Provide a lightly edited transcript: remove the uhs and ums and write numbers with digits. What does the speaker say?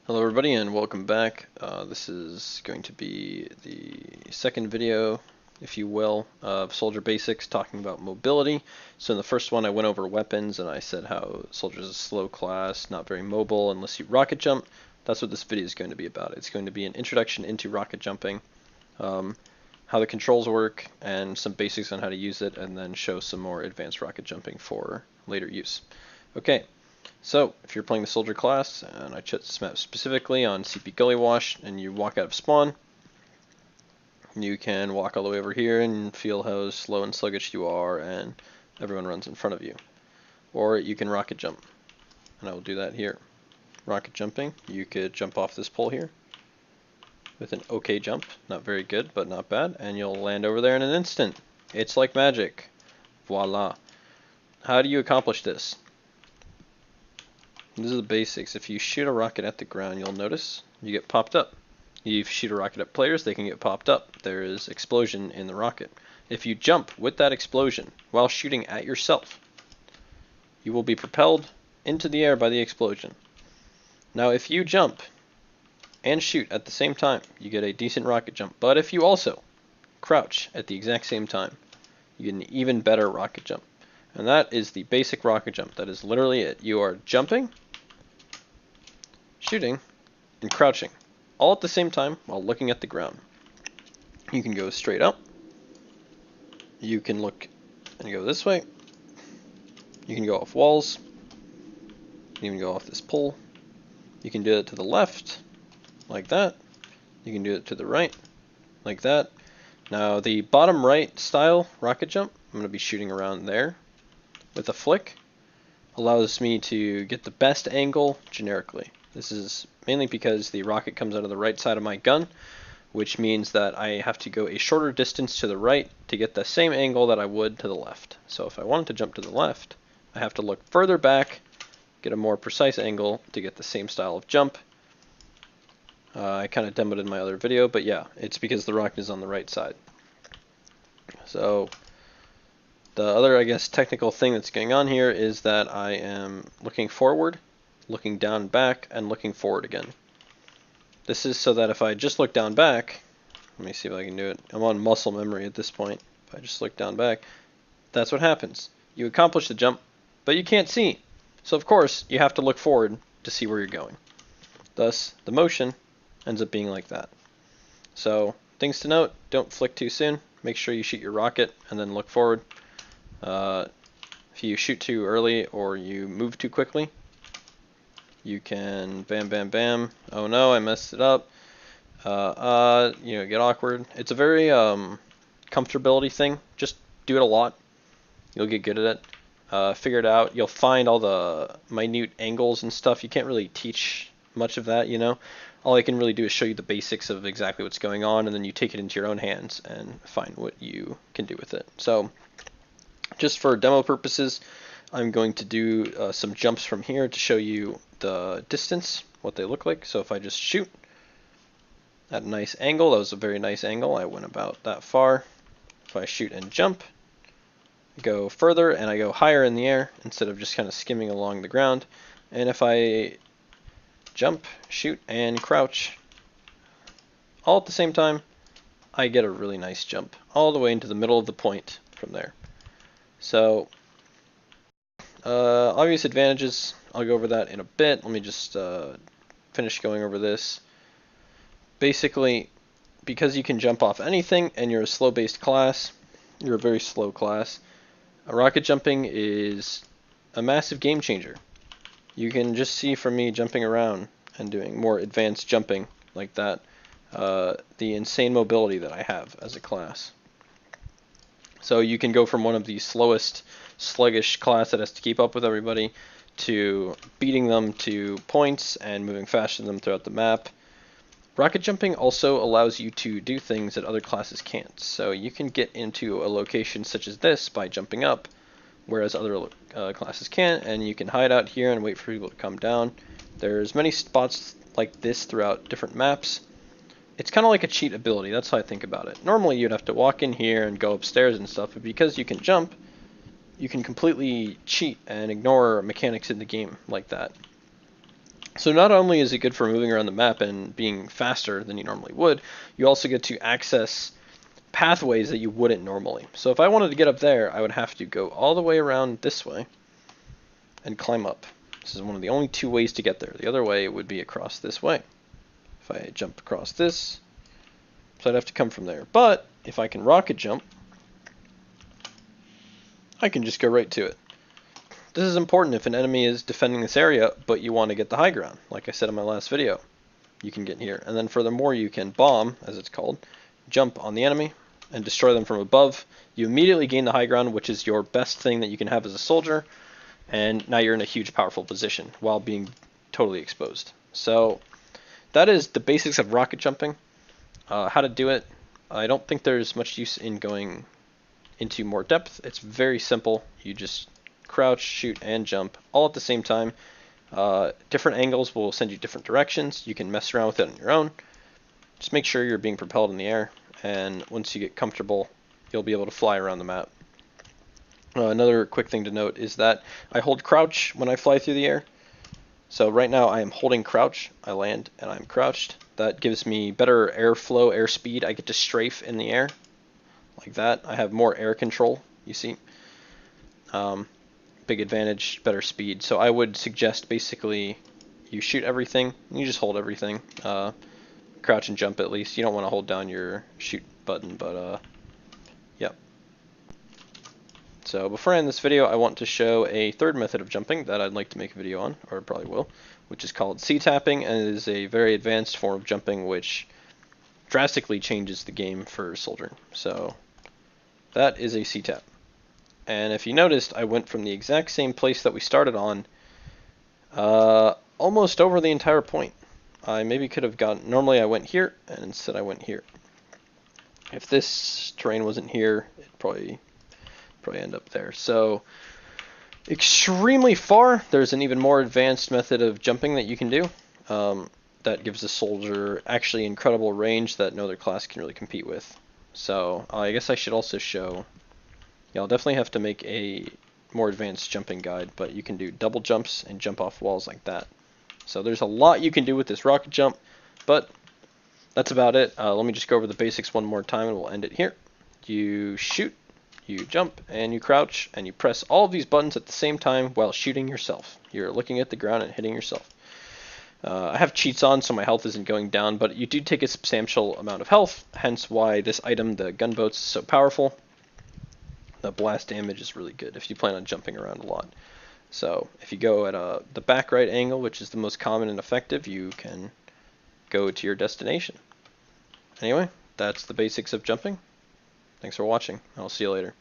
Hello everybody and welcome back. This is going to be the second video, if you will, of Soldier Basics talking about mobility. So in the first one I went over weapons and I said how Soldier is a slow class, not very mobile unless you rocket jump. That's what this video is going to be about. It's going to be an introduction into rocket jumping, how the controls work, and some basics on how to use it, and then show some more advanced rocket jumping for later use. Okay. So, if you're playing the Soldier class, and I chose this map specifically on CP Gully Wash, and you walk out of spawn, you can walk all the way over here and feel how slow and sluggish you are, and everyone runs in front of you. Or you can rocket jump, and I will do that here. Rocket jumping, you could jump off this pole here with an okay jump, not very good, but not bad, and you'll land over there in an instant. It's like magic. Voila. How do you accomplish this? These are the basics. If you shoot a rocket at the ground, you'll notice you get popped up. If you shoot a rocket at players, they can get popped up. There is explosion in the rocket. If you jump with that explosion while shooting at yourself, you will be propelled into the air by the explosion. Now, if you jump and shoot at the same time, you get a decent rocket jump. But if you also crouch at the exact same time, you get an even better rocket jump. And that is the basic rocket jump. That is literally it. You are jumping, shooting, and crouching, all at the same time while looking at the ground. You can go straight up, you can look and go this way, you can go off walls, you can even go off this pole, you can do it to the left, like that, you can do it to the right, like that. Now the bottom right style rocket jump, I'm going to be shooting around there with a flick, allows me to get the best angle generically. This is mainly because the rocket comes out of the right side of my gun, which means that I have to go a shorter distance to the right to get the same angle that I would to the left. So if I wanted to jump to the left, I have to look further back, get a more precise angle to get the same style of jump. I kind of demoed it in my other video, but yeah, it's because the rocket is on the right side. So the other, I guess, technical thing that's going on here is that I am looking forward, looking down back, and looking forward again. This is so that if I just look down back, let me see if I can do it. I'm on muscle memory at this point. If I just look down back, that's what happens. You accomplish the jump, but you can't see. So of course, you have to look forward to see where you're going. Thus, the motion ends up being like that. So, things to note, don't flick too soon. Make sure you shoot your rocket and then look forward. If you shoot too early or you move too quickly, you can bam, bam, bam. Oh no, I messed it up. Get awkward. It's a very comfortability thing. Just do it a lot. You'll get good at it. Figure it out. You'll find all the minute angles and stuff. You can't really teach much of that, you know. All I can really do is show you the basics of exactly what's going on, and then you take it into your own hands and find what you can do with it. So, just for demo purposes, I'm going to do some jumps from here to show you the distance, what they look like. So if I just shoot at a nice angle, that was a very nice angle, I went about that far. If I shoot and jump, I go further and I go higher in the air instead of just kind of skimming along the ground. And if I jump, shoot, and crouch all at the same time, I get a really nice jump all the way into the middle of the point from there. So, obvious advantages, I'll go over that in a bit. Let me just finish going over this. Basically, because you can jump off anything and you're a slow-based class, you're a very slow class, rocket jumping is a massive game changer. You can just see from me jumping around and doing more advanced jumping like that, the insane mobility that I have as a class. So you can go from one of the slowest, sluggish class that has to keep up with everybody to beating them to points and moving faster than them throughout the map. Rocket jumping also allows you to do things that other classes can't. So you can get into a location such as this by jumping up, whereas other classes can't, and you can hide out here and wait for people to come down. There's many spots like this throughout different maps. It's kind of like a cheat ability, that's how I think about it. Normally you'd have to walk in here and go upstairs and stuff, but because you can jump, you can completely cheat and ignore mechanics in the game like that. So So not only is it good for moving around the map and being faster than you normally would, you also get to access pathways that you wouldn't normally. So if I wanted to get up there, I would have to go all the way around this way and climb up. This is one of the only two ways to get there. The other way would be across this way. If I jump across this, so I'd have to come from there. But if I can rocket jump, I can just go right to it. This is important if an enemy is defending this area, but you want to get the high ground. Like I said in my last video, you can get here. And then furthermore, you can bomb, as it's called, jump on the enemy and destroy them from above. You immediately gain the high ground, which is your best thing that you can have as a soldier. And now you're in a huge, powerful position while being totally exposed. So that is the basics of rocket jumping. How to do it, I don't think there's much use in going into more depth. It's very simple. You just crouch, shoot, and jump all at the same time. Different angles will send you different directions. You can mess around with it on your own. Just make sure you're being propelled in the air, and once you get comfortable, you'll be able to fly around the map. Another quick thing to note is that I hold crouch when I fly through the air. So right now I am holding crouch, I land, and I'm crouched. That gives me better airflow, airspeed. I get to strafe in the air, like that. I have more air control, you see. Big advantage, better speed. So I would suggest basically you shoot everything, you just hold everything. Crouch and jump at least. You don't want to hold down your shoot button, but yep. So before I end this video, I want to show a third method of jumping that I'd like to make a video on, or probably will, which is called C-tapping, and it is a very advanced form of jumping which drastically changes the game for a soldier. So that is a C-tap. And if you noticed, I went from the exact same place that we started on almost over the entire point. I maybe could have gone, normally I went here, and instead I went here. If this terrain wasn't here, it'd probably end up there. So extremely far. There's an even more advanced method of jumping that you can do that gives a soldier actually incredible range that no other class can really compete with. So I guess I should also show, yeah, I'll definitely have to make a more advanced jumping guide, but you can do double jumps and jump off walls like that. So there's a lot you can do with this rocket jump, but that's about it. Let me just go over the basics one more time and we'll end it here. You shoot, you jump, and you crouch, and you press all of these buttons at the same time while shooting yourself. You're looking at the ground and hitting yourself. I have cheats on, so my health isn't going down, but you do take a substantial amount of health, hence why this item, the gunboats, is so powerful. The blast damage is really good if you plan on jumping around a lot. So if you go at the back right angle, which is the most common and effective, you can go to your destination. Anyway, that's the basics of jumping. Thanks for watching. I'll see you later.